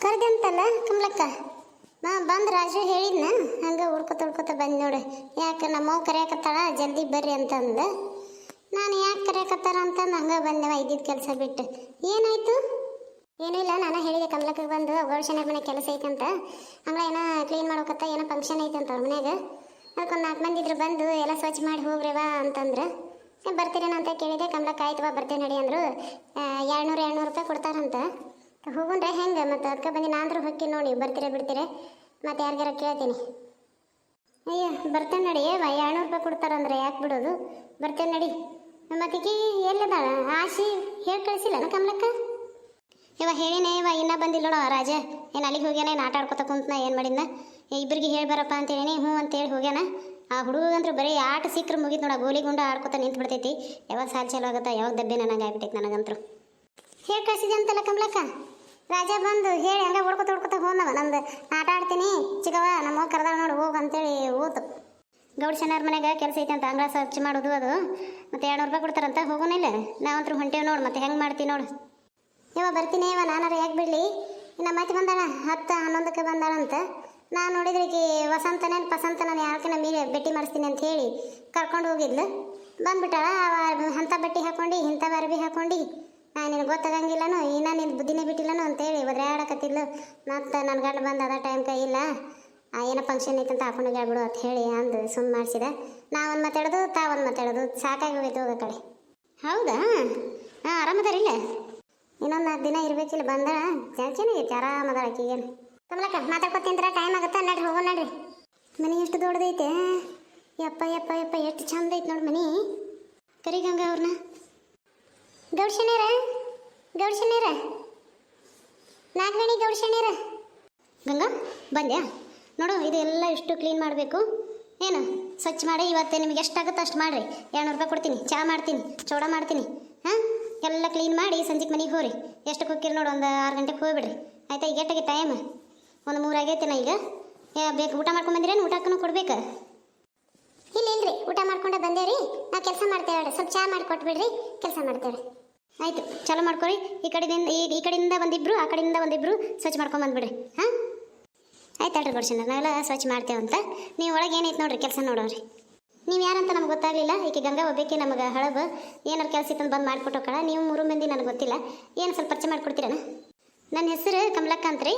ಕರೆದಂತಲ್ಲ ಕಮಲಕ್ಕ. ಬಂದು ರಾಜು ಹೇಳಿದ್ನ ಹಂಗೆ ಹುಡ್ಕೊತ ಬಂದು ನೋಡಿ. ಯಾಕೆ ನಮ್ಮವ್ ಕರೆಯಕತ್ತಾಳ ಜಲ್ದಿ ಬರ್ರಿ ಅಂತಂದು. ನಾನು ಯಾಕೆ ಕರೆಯಕತ್ತಾರ ಅಂತಂದು ಹಂಗೆ ಬಂದೆವ ಇದ್ದಿದ್ದು ಕೆಲಸ ಬಿಟ್ಟು. ಏನಾಯ್ತು? ಏನೂ ಇಲ್ಲ, ನಾನು ಹೇಳಿದೆ ಕಮಲಕ್ಕೆ ಬಂದು ಗೌಡ್ಶನ ಮನೆ ಕೆಲಸ ಐತಂತ. ಹಂಗೆ ಏನೋ ಕ್ಲೀನ್ ಮಾಡ್ಬೇಕತ್ತ, ಏನೋ ಫಂಕ್ಷನ್ ಐತಂತ ಅವ್ರ ಮನ್ಯಾಗ. ಅದಕ್ಕೊಂದು 4 ಮಂದಿ ಇದ್ರು ಬಂದು ಎಲ್ಲ ಸ್ವಚ್ಛ ಮಾಡಿ ಹೋಗ್ರಿವಾ ಅಂತಂದ್ರೆ ಬರ್ತೀರೇನೋ ಅಂತ ಕೇಳಿದೆ. ಕಮಲಕ್ಕ ಆಯ್ತವ ಬರ್ತೇವೆ ನಡಿ ಅಂದರು. 200 ರೂಪಾಯಿ ಕೊಡ್ತಾರಂತ. ಹೋಗುಣ್ರೆ ಹೆಂಗೆ ಮತ್ತು ಅದಕ್ಕೆ ಬಂದು ನಾಂದ್ರೂ ಹೊಕ್ಕಿ ನೋಡಿ ಬರ್ತೀರ ಬಿಡ್ತೀರ ಮತ್ತು ಯಾರಿಗಾರ ಕೇಳ್ತೀನಿ. ಅಯ್ಯೋ ಬರ್ತೇನೆ ನಡಿ. 200 ರೂಪಾಯಿ ಕೊಡ್ತಾರಂದ್ರೆ ಯಾಕೆ ಬಿಡೋದು, ಬರ್ತೇನೆ ನಡಿ. ಮತ್ತೀಕಿ ಎಲ್ಲದಾಳ ಆಶಿ ಹೇಳಿ ಕಳಿಸಿಲ್ಲ ಕಮಲಕ್ಕ? ಹೇಳಿನೇ ಇನ್ನೂ ಬಂದಿಲ್ಲ ನೋಡು ರಾಜ. ಏನು ಅಲ್ಲಿಗೆ ಹೋಗ್ಯಾನ, ಏನು ಆಟ ಆಡ್ಕೊತ ಕುಂತನ, ಏನು ಮಾಡಿದ್ನ, ಇಬ್ಬರಿಗೆ ಹೇಳಿ ಬರಪ್ಪ ಅಂತೇಳಿ ಹ್ಞೂ ಅಂತೇಳಿ ಹೋಗ್ಯಾನ. ಆ ಹುಡುಗಂತೂ ಬರೀ ಆಟ ಸಿಕ್ಕರು ಮುಗಿತು ನೋಡ, ಗೋಲಿ ಗುಂಡು ಆಡ್ಕೊತ ನಿಂತು ಬಿಡ್ತೈತಿ. ಯಾವಾಗ ಸಾಲ ಚಾಲು ಆಗುತ್ತಾ, ಯಾವಾಗ ದಬ್ಬೆ ನನಗೆ ಆಗ್ಬಿಟ್ಟೈತಿ ನನಗಂತೂ. ಹೇಳಿ ಕಳಿಸಿದೆ ಅಂತಲ್ಲ ಕಮಲಕ್ಕ? ರಾಜ ಬಂದು ಹೇಳಿ ಹಂಗೆ ಹೊಡ್ಕೊತ ಹೋದವ. ನಮ್ದು ಆಟ ಆಡ್ತೀನಿ ಚಿಕ್ಕವ, ನಮ್ಮ ಕರೆದಾಳ ನೋಡು ಹೋಗು ಅಂತೇಳಿ ಹೋತು. ಗೌಡ್ಶನವ್ರ ಮನೆಗೆ ಕೆಲಸ ಐತೆ ಅಂತ, ಅಂಗಳ ಸ್ವಚ್ಛ ಮಾಡೋದು ಅದು. ಮತ್ತು 200 ರೂಪಾಯಿ ಕೊಡ್ತಾರಂತ. ಹೋಗೋನಿಲ್ಲ ನಾವಂತೂ ಹೊಂಟೇವು ನೋಡು. ಮತ್ತೆ ಹೆಂಗೆ ಮಾಡ್ತೀವಿ ನೋಡು. ಬರ್ತೀನಿ ನಾನಾರು ಯಾಕೆ ಬಿಡಲಿ. ನಮ್ಮ ಅತ್ತೆ ಬಂದಾಳ 10-11ಕ್ಕೆ ಬಂದಾಳಂತ. ನಾನು ನೋಡಿದ್ರೆ ಈಕಿ ವಸಂತನೇನು ಪಸಂತನ ಯಾಕೆ ಮೇಲೆ ಭೇಟಿ ಮಾಡಿಸ್ತೀನಿ ಅಂತ ಹೇಳಿ ಕರ್ಕೊಂಡು ಹೋಗಿದ್ಲು. ಬಂದ್ಬಿಟ್ಟಾಳ. ಅಂಥ ಬಟ್ಟೆ ಹಾಕೊಂಡು ಇಂಥ ಅರ್ಬಿ ಹಾಕೊಂಡು ನಿನಗೆ ಗೊತ್ತಾಗಂಗಿಲ್ಲನು, ಇನ್ನೂ ನಿನ್ನ ಬುದ್ಧಿನೇ ಬಿಟ್ಟಿಲ್ಲನು ಅಂತೇಳಿ ಒದ್ರಾಡಕತ್ತಿದ್ಲು. ಮತ್ತು ನನ್ನ ಗಂಡ ಬಂದು ಅದ ಟೈಮ್ ಕೈ ಇಲ್ಲ, ಏನೋ ಫಂಕ್ಷನ್ ಐತಂತ ಹಾಕೊಂಡು ಹೇಳ್ಬಿಡು ಅಂತ ಹೇಳಿ ಅಂದು ಸುಮ್ಮನೆ ಮಾಡಿಸಿದೆ. ನಾವೊಂದು ಮಾತಾಡೋದು ತಾವೊಂದು ಮಾತಾಡೋದು ಸಾಕಾಗಿ ಹೋಗೈತೆ ಹೋಗೋ ಕಡೆ. ಹೌದಾ? ಹಾಂ ಆರಾಮದಾರಿಲ್ಲ? ಇನ್ನೊಂದು 4 ದಿನ ಇರಬೇಕಿಲ್ಲ. ಬಂದಾಳ ಚೆನ್ನಾಗೈತಿ, ಆರಾಮದಾಳ ಆಕಿಗೇನು. ಕಮಲಕ್ಕ ಮಾತಾಡ್ಕೊತಿಂದ್ರೆ ಟೈಮ್ ಆಗುತ್ತೆ, ನಡ್ರಿ ಹೋಗೋ ನಡ್ರಿ. ಮನೆ ಎಷ್ಟು ದೊಡ್ಡದೈತೆ ಯಪ್ಪ ಯಪ್ಪ ಯಪ್ಪ, ಎಷ್ಟು ಚಂದ ಐತೆ ನೋಡಿ ಮನೆ. ಕರಿಗಂಗ ಅವ್ರನ್ನ. ಗೌಡ್ಶಣ್ಯರ ನಾಗವೇಣಿ ಗೌಡ್ಶಣ್ಯರ. ಗಂಗಾ ಬಂದ್ಯಾ ನೋಡು. ಇದು ಎಲ್ಲ ಇಷ್ಟು ಕ್ಲೀನ್ ಮಾಡಬೇಕು. ಏನು ಸ್ವಚ್ಛ ಮಾಡಿ ಇವತ್ತೇ ನಿಮಗೆ ಎಷ್ಟಾಗುತ್ತೋ ಅಷ್ಟು ಮಾಡಿರಿ. 200 ರೂಪಾಯಿ ಕೊಡ್ತೀನಿ, ಚಹಾ ಮಾಡ್ತೀನಿ, ಚೌಡ ಮಾಡ್ತೀನಿ. ಹಾಂ ಎಲ್ಲ ಕ್ಲೀನ್ ಮಾಡಿ ಸಂಜೆಗೆ ಮನೆಗೆ ಹೋಗ್ರಿ. ಎಷ್ಟಕ್ಕೆ ಹೋಗ್ತೀರಿ ನೋಡು, ಒಂದು 6 ಗಂಟೆಗೆ ಹೋಗ್ಬಿಡ್ರಿ ಆಯ್ತಾ. ಈಗ ಎಷ್ಟಾಗಿ ಟೈಮ್? ಒಂದು 3 ಆಗೈತೆ. ನಾ ಈಗ ಬೇಕು ಊಟ ಮಾಡ್ಕೊಂಡು ಬಂದಿರೇನು? ಊಟಕ್ಕೂ ಕೊಡ್ಬೇಕು? ಇಲ್ಲರಿ ಊಟ ಮಾಡ್ಕೊಂಡೆ ಬಂದೇವ್ರಿ. ನಾ ಕೆಲಸ ಮಾಡ್ತೇವೆ, ಸ್ವಲ್ಪ ಚಹಾ ಮಾಡಿ ಕೊಟ್ಬಿಡ್ರಿ, ಕೆಲಸ ಮಾಡ್ತೇವೆ. ಆಯಿತು ಚಲೋ ಮಾಡ್ಕೊರಿ. ಈ ಕಡೆಯಿಂದ ಒಂದಿಬ್ರು, ಆ ಕಡೆಯಿಂದ ಒಂದಿಬ್ರು ಸ್ವಚ್ಛ ಮಾಡ್ಕೊಂಡು ಬಂದ್ಬಿಡ್ರಿ. ಹಾಂ ಆಯ್ತು ಅಲ್ರಿ ಗೌಡ್ಶಣ್ಣ, ನಾವೆಲ್ಲ ಸ್ವಚ್ಛ ಮಾಡ್ತೇವಂತ. ನೀವು ಒಳಗೆ ಏನೈತೆ ನೋಡ್ರಿ ಕೆಲಸ ನೋಡೋರಿ. ನೀವು ಯಾರಂತ ನಮ್ಗೆ ಗೊತ್ತಾಗಲಿಲ್ಲ. ಈಕೆ ಗಂಗಾ ಒಬ್ಬಕ್ಕೆ ನಮಗೆ ಹಳಬ ಏನಾರು ಕೆಲಸ ಇತ್ತಂದು ಬಂದು ಮಾಡಿಕೊಟ್ಟು ಹೋಗ್ಕಳ. ನೀವು 3 ಮಂದಿ ನನಗೆ ಗೊತ್ತಿಲ್ಲ. ಏನು ಸ್ವಲ್ಪ ಪರಿಚಯ ಮಾಡಿಕೊಡ್ತೀರಣ್ಣ? ನನ್ನ ಹೆಸರು ಕಮಲಕ್ಕ ಅಂತ್ರಿ.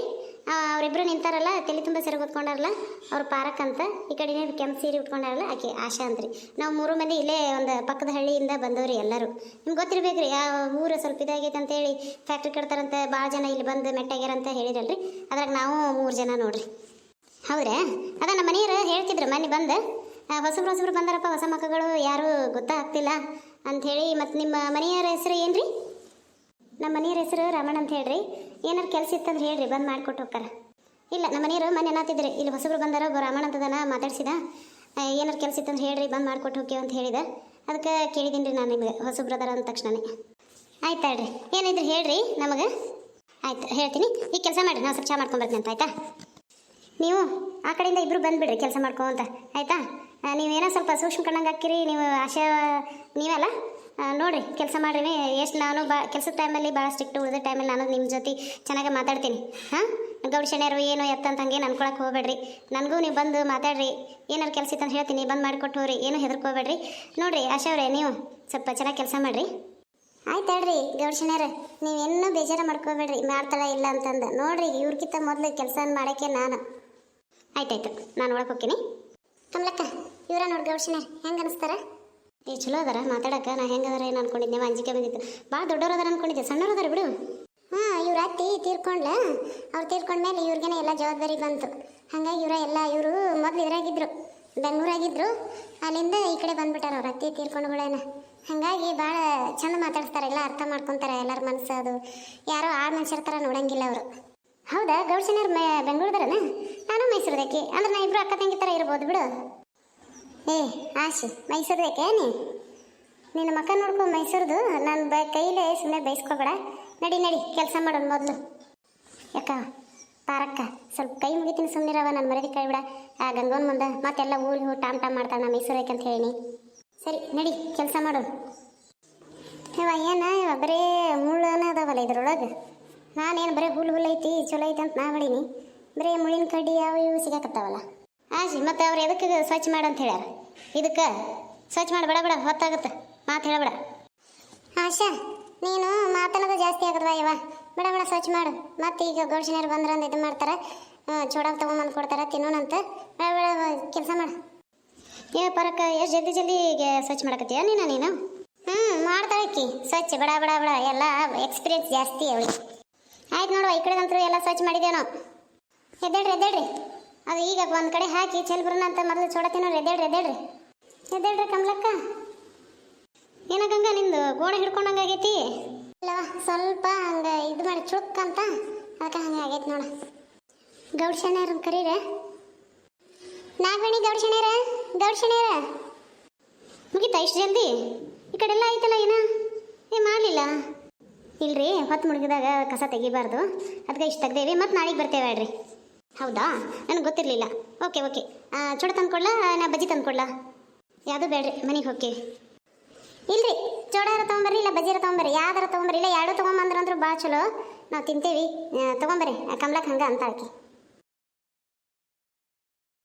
ಅವರಿಬ್ಬರು ನಿಂತಾರಲ್ಲ, ತಲೆ ತುಂಬ ಸೆರಗು ಹೊತ್ಕೊಂಡಾರಲ್ಲ, ಅವ್ರು ಪಾರಕ್ ಅಂತ. ಈ ಕಡೆ ಕೆಂಪು ಸೀರೆ ಉಟ್ಕೊಂಡಾರಲ್ಲ ಆಕೆ ಆಶಾ ಅಂತ್ರಿ. ನಾವು 3 ಮಂದಿ ಇಲ್ಲೇ ಒಂದು ಪಕ್ಕದ ಹಳ್ಳಿಯಿಂದ ಬಂದವ್ರಿ ಎಲ್ಲರೂ. ನಿಮ್ಗೆ ಗೊತ್ತಿರ್ಬೇಕ್ರಿ, ಯಾವ ಊರು ಸ್ವಲ್ಪ ಇದಾಗೈತೆ ಅಂತೇಳಿ ಫ್ಯಾಕ್ಟ್ರಿ ಕಟ್ತಾರಂತೆ, ಭಾಳ ಜನ ಇಲ್ಲಿ ಬಂದು ಮೆಟ್ಟಾಗ್ಯಾರಂತ ಹೇಳಿರಲ್ರಿ. ಅದ್ರಾಗ ನಾವು 3 ಜನ ನೋಡ್ರಿ. ಹೌದ್ರಾ? ಅದ ನಮ್ಮ ಮನೆಯವರು ಹೇಳ್ತಿದ್ರು ಮೊನ್ನೆ ಬಂದು, ಹೊಸಬ್ರು ಬಂದಾರಪ್ಪ, ಹೊಸ ಮಕ್ಕಳು ಯಾರೂ ಗೊತ್ತಾಗ್ತಿಲ್ಲ ಅಂಥೇಳಿ. ಮತ್ತು ನಿಮ್ಮ ಮನೆಯವರ ಹೆಸರು ಏನು ರೀ? ನಮ್ಮ ಮನೆಯವ್ರ ಹೆಸರು ರಮಣ ಅಂತ ಹೇಳ್ರಿ. ಏನಾರು ಕೆಲಸ ಇತ್ತಂದ್ರೆ ಹೇಳ್ರಿ, ಬಂದು ಮಾಡಿಕೊಟ್ಟು ಹೋಗ್ತಾರ. ಇಲ್ಲ ನಮ್ಮ ಮನೆಯವರು ಮೊನ್ನೆ ಅನ್ನತ್ತಿದ್ರಿ, ಇಲ್ಲಿ ಹೊಸಬ್ರು ಬಂದಾರ, ರಮಣ ಅಂತದನ ಮಾತಾಡ್ಸಿದ, ಏನಾರು ಕೆಲಸ ಇತ್ತಂದ್ರೆ ಹೇಳ್ರಿ, ಬಂದು ಮಾಡಿಕೊಟ್ಟು ಹೋಗ್ಯವ ಅಂತ ಹೇಳಿದೆ. ಅದಕ್ಕೆ ಕೇಳಿದ್ದೀನಿ ರೀ ನಾನು ನಿಮಗೆ, ಹೊಸಬ್ರದಾರ ಅಂದ ತಕ್ಷಣನೇ. ಆಯ್ತು ಹೇಳ್ರಿ, ಏನಿದ್ರಿ ಹೇಳ್ರಿ ನಮಗೆ. ಆಯ್ತು ಹೇಳ್ತೀನಿ. ಈಗ ಕೆಲಸ ಮಾಡಿರಿ, ನಾವು ಸ್ವಲ್ಪ ಚಹಾ ಮಾಡ್ಕೊಂಬರ್ತೀನಿ ಅಂತ ಆಯ್ತಾ. ನೀವು ಆ ಕಡೆಯಿಂದ ಇಬ್ಬರು ಬಂದುಬಿಡ್ರಿ ಕೆಲಸ ಮಾಡ್ಕೊಂತ ಆಯಿತಾ. ನೀವೇನೋ ಸ್ವಲ್ಪ ಸೂಕ್ಷ್ಮ ಕಣ್ಣಂಗೆ ಹಾಕಿರಿ ನೀವು. ಆಶಾ ನೀವಲ್ಲ ನೋಡಿರಿ ಕೆಲಸ ಮಾಡಿರಿ. ಎಷ್ಟು ನಾನು ಕೆಲಸದ ಟೈಮಲ್ಲಿ ಭಾಳ ಸ್ಟ್ರಿಕ್ಟ್, ಉಳಿದ ಟೈಮಲ್ಲಿ ನಾನು ನಿಮ್ಮ ಜೊತೆ ಚೆನ್ನಾಗಿ ಮಾತಾಡ್ತೀನಿ. ಹಾಂ ಗೌಡ್ಶಣ್ಯರು ಏನೋ ಎತ್ತಂತ ಹಂಗೇನು ಅನ್ಕೊಳಕ್ಕೆ ಹೋಗ್ಬೇಡ್ರಿ. ನನಗೂ ನೀವು ಬಂದು ಮಾತಾಡ್ರಿ, ಏನಾರು ಕೆಲಸ ಇತ್ತು ಅಂತ ಹೇಳ್ತೀನಿ, ಬಂದು ಮಾಡಿಕೊಟ್ಟು ಹೋಗ್ರಿ, ಏನೂ ಹೆದರ್ಕೋಬೇಡ್ರಿ. ನೋಡಿರಿ ಆಶಾ ಅವರೇ, ನೀವು ಸ್ವಲ್ಪ ಚೆನ್ನಾಗಿ ಕೆಲಸ ಮಾಡಿರಿ. ಆಯ್ತು ಹೇಳ್ರಿ ಗೌಡ್ಶಣ್ಯರ, ನೀವೇನೂ ಬೇಜಾರು ಮಾಡ್ಕೋಬೇಡ್ರಿ, ಮಾಡ್ತಾಳ ಇಲ್ಲ ಅಂತಂದು. ನೋಡಿರಿ ಇವ್ರಿಗಿಂತ ಮೊದಲು ಕೆಲಸ ಮಾಡೋಕ್ಕೆ ನಾನು. ಆಯ್ತಾಯ್ತು, ನಾನು ಒಳಗೆ ಹೋಗ್ತೀನಿ. ಕಮಲಕ್ಕ ಇವರ ನೋಡಿ ಗೌಡ್ಶಣ್ಯರು ಹೆಂಗೆ ಅನಿಸ್ತಾರ? ಚಲೋ ಅದಾರ ಮಾತಾಡಕ್ಕೆ. ನಾ ಹೆಂಗೆ ಅದಾರ ಏನು ಅನ್ಕೊಂಡಿದ್ದೆ, ಅಂಜಿಕೆ ಬಂದಿತ್ತು. ಭಾಳ ದೊಡ್ಡವ್ರು ಅದಾರ ಅನ್ಕೊಂಡಿದ್ದೆ, ಸಣ್ಣವ್ರು ಅದಾರ ಬಿಡು. ಹಾಂ ಇವ್ರ ಅತ್ತಿ ತೀರ್ಕೊಂಡ್ಲ, ಅವ್ರು ತೀರ್ಕೊಂಡ್ಮೇಲೆ ಇವ್ರಿಗೇನೆ ಎಲ್ಲ ಜವಾಬ್ದಾರಿ ಬಂತು. ಹಾಗಾಗಿ ಇವರು ಮೊದಲು ಇದ್ರಾಗಿದ್ದರು, ಬೆಂಗಳೂರಾಗಿದ್ದರು. ಅಲ್ಲಿಂದ ಈ ಕಡೆ ಬಂದ್ಬಿಟ್ಟಾರ ಅವ್ರ ಅತ್ತಿ ತೀರ್ಕೊಂಡುಗಳೇನ. ಹಾಗಾಗಿ ಭಾಳ ಚಂದ ಮಾತಾಡ್ತಾರೆ, ಎಲ್ಲ ಅರ್ಥ ಮಾಡ್ಕೊತಾರೆ ಎಲ್ಲರ ಮನಸ್ಸು. ಅದು ಯಾರೋ ಮನುಷ್ಯರ ಥರ ನೋಡಂಗಿಲ್ಲ ಅವರು. ಹೌದಾ ಗೌಡ್ಶಣ್ಯರು ಬೆಂಗಳೂರದಾರನ? ನಾನು ಮೈಸೂರದಕ್ಕೆ. ಅಂದ್ರೆ ನಾ ಇಬ್ಬರು ಅಕ್ಕ ತಂಗಿ ಥರ ಇರ್ಬೋದು ಬಿಡು. ಆಶಿ ಮೈಸೂರದಕ್ಕೆ ನಿನ್ನ ಮಕ್ಕ ನೋಡ್ಕೊ ಮೈಸೂರ್ದು. ನಾನು ಕೈಲೇ ಸುಮ್ಮನೆ ಬೈಸ್ಕೊಬೇಡ. ನಡಿ ಕೆಲಸ ಮಾಡೋಣ ಮೊದಲು. ಯಾಕ ಪಾರಕ್ಕ ಸ್ವಲ್ಪ ಕೈ ಮುಗಿತೀನಿ ಸುಮ್ಮನಿರವ, ನಾನು ಮರ್ಯಾದೆ ಕೈಬಿಡ. ಆ ಗಂಗೋನ್ ಮುಂದೆ ಮತ್ತೆಲ್ಲ ಊರಿಗೆ ಟಾಮ್ ಮಾಡ್ತಾಳೆ ನಾ ಮೈಸೂರಕ್ಕೆ ಅಂತ ಹೇಳಿ. ಸರಿ ನಡಿ ಕೆಲಸ ಮಾಡೋಣ. ಇವ ಏನ ಬರೀ ಮುಳ್ಳನ ಅದಾವಲ್ಲ ಇದ್ರೊಳಗೆ. ನಾನೇನು ಬರೀ ಹುಲ್ಲು ಐತಿ ಚಲೋ ಐತಿ ಅಂತ ನಾ ಮಾಡೀನಿ. ಬರೀ ಮುಳ್ಳಿನ ಕಡ್ಡಿ ಯಾವ ಇವು ಸಿಗಾಕತ್ತಾವಲ್ಲ. ಆಜಿ ಮತ್ತು ಅವ್ರು ಎದಕ್ಕೆ ಸ್ವಚ್ಛ ಮಾಡಂತ ಹೇಳ್ಯಾರ? ಇದಕ್ಕೆ ಸ್ವಚ್ಛ ಮಾಡಿ ಬೇಡ ಹೊತ್ತಾಗುತ್ತೆ, ಮಾತು ಹೇಳಬೇಡ. ಆಶಾ, ನೀನು ಮಾತನ್ನೋದು ಜಾಸ್ತಿ ಆಗದವ ಯವ್ವ. ಬೇಡ ಸ್ವಚ್ಛ ಮಾಡು. ಮತ್ತು ಈಗ ಗೌಡ್ಶಿನಿಯರು ಬಂದ್ರೆ ಒಂದು ಇದು ಮಾಡ್ತಾರೆ, ಚೂಡಾಗ ತೊಗೊಂಬಂದು ಕೊಡ್ತಾರೆ ತಿನ್ನೋಣಂತ. ಬೇಡ ಕೆಲಸ ಮಾಡು. ಪರಕ್ಕ ಎಷ್ಟು ಜಲ್ದಿ ಸ್ವಚ್ಛ ಮಾಡಕತ್ತೀಯ ನೀನು? ಮಾಡ್ತಾಳಕ್ಕಿ ಸ್ವಚ್ಛ ಬಡ ಎಲ್ಲ ಎಕ್ಸ್ಪೀರಿಯನ್ಸ್ ಜಾಸ್ತಿ ಅವಳಿಗೆ. ಆಯ್ತು ನೋಡುವ, ಈ ಕಡೆದಂತರೂ ಎಲ್ಲ ಸ್ವಚ್ಛ ಮಾಡಿದ್ದೇವೆ ನಾವು. ಎದ್ದೇಳ್ರಿ. ಅದು ಈಗ ಒಂದು ಕಡೆ ಹಾಕಿ ಚೆಲ್ಬುರನ ಅಂತ ಮೊದಲು ಚೂಡ ತಿನ್ನೋರು. ಎದ್ದೇಳ್ರಿ ಕಮಲಕ್ಕ. ಏನ ಗಂಗಾ, ನಿಂದು ಗೋಣೆ ಹಿಡ್ಕೊಂಡಂಗೆ ಆಗೈತಿ? ಇಲ್ಲವ, ಸ್ವಲ್ಪ ಹಂಗೆ ಇದು ಮಾಡಿ ಚುಕ್ ಅಂತ, ಅದಕ್ಕೆ ಹಂಗೆ ಆಗೈತಿ ನೋಡ. ಗೌಡ್ಶಣ್ಯರ ಕರೀರೆ. ನಾಗವೇಣಿ ಗೌಡ್ಶಣ್ಯರ ಮುಗೀತಾ ಇಷ್ಟು ಜಲ್ದಿ? ಈ ಕಡೆ ಎಲ್ಲ ಐತಲ್ಲ ಮಾಡಲಿಲ್ಲ? ಇಲ್ರಿ, ಹೊತ್ತು ಮುಳುಗಿದಾಗ ಕಸ ತೆಗಿಬಾರ್ದು, ಅದಕ್ಕೆ ಇಷ್ಟು ತೆಗ್ದೇವಿ. ಮತ್ತು ನಾಳೆಗೆ ಬರ್ತೇವೆ ಹೇಳ್ರಿ. ಹೌದಾ, ನನಗೆ ಗೊತ್ತಿರಲಿಲ್ಲ. ಓಕೆ ಚೂಡ ತಂದು ಕೊಡ್ಲಾ, ನಾ ಬಜ್ಜಿ ತಂದು ಕೊಡ್ಲಾ? ಯಾವುದೂ ಬೇಡ್ರಿ, ಮನೆಗೆ ಹೋಗ್ತೀವಿ. ಇಲ್ರಿ, ಚೂಡಾರ ತೊಗೊಂಬರ್ರಿ, ಇಲ್ಲ ಬಜ್ಜಿರ ತೊಗೊಂಬರ್ರಿ, ಯಾವ್ದಾರ ತೊಗೊಂಬರ್ರಿ. ಇಲ್ಲ ಎರಡು ತೊಗೊಂಬಂದ್ರಂದ್ರೂ ಭಾಳ ಚಲೋ, ನಾವು ತಿಂತೇವಿ. ತೊಗೊಂಬರ್ರಿ. ಕಮಲಕ್ಕೆ ಹಂಗೆ ಅಂತ ಹಾಕಿ